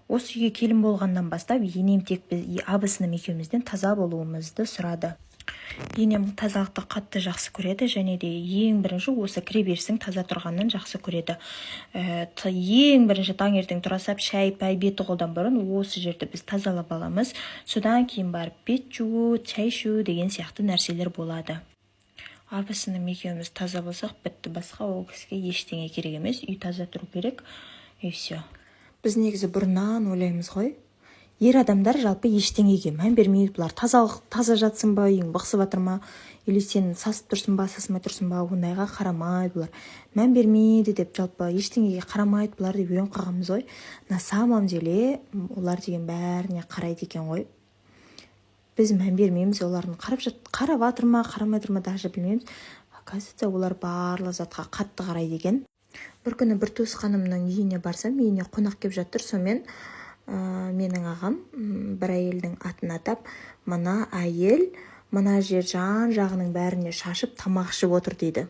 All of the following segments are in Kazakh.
Осы үйге келін болғаннан бастап енем тек біз абысыным екеумізден таза болуымызды сұрады. Енем тазалықты қатты жақсы көреді, және де ең бірінші осы кіреберістің таза тұрғанын жақсы көреді. Ең бірінші таңертең тұра сап шай-пай беті қолдан бұрын осы жерді біз тазалап аламыз. Содан кейін барып бет жуу, чай ішу деген сияқты нәрселер болады. Абысыным екеуміз таза болсақ бітті, басқа ол кісіге ештеңе керек емес, үй таза тұру керек, и все. Біз негізі бұрыннан ойлаймыз ғой, ер адамдар жалпы ештеңеге мән бермейді, бұлар таза жатсын ба, үйің бықсып жатыр ма, или сен сасып тұрсын ба, сасымай тұрсын ба, ондайға қарамайды, бұлар мән бермейді деп, жалпы ештеңеге қарамайды бұлар деп үйреніп қалғанбыз ғой. На самом деле олар деген бәріне қарайды екен ғой. Біз мән бермейміз, олардың қарап жатыр ма, қарамай тұр ма, даже білмейміз. Оказывается, олар барлық затқа қатты қарайды екен. Бір күні бір туысқанымның үйіне барсам, үйіне қонақ келіп жатыр, сонымен менің ағам бір әйелдің атын атап, мына әйел мына жер жан жағының бәріне шашып тамақ ішіп отыр дейді.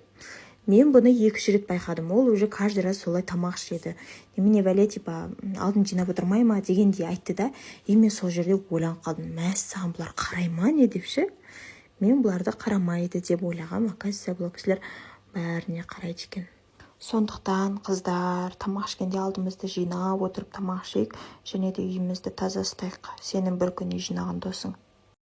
Мен бұны 2-3 рет байқадым, ол уже каждый раз солай тамақ ішеді. Немене бәле, типа алдын жинап отырмай ма дегендей айтты да, и мен сол жерде ойланып қалдым, мәссаған, бұлар қарай ма не деп ше? Мен бұларды қарамайды деп ойлағам, оказывается, бұл кісілер бәріне қарайды екен. Сондықтан қыздар, тамақ ішкенде алдымызды жинап отырып тамақ ішейік, және де үйімізді таза ұстайық. Сенің бір күн үй жинаған досың.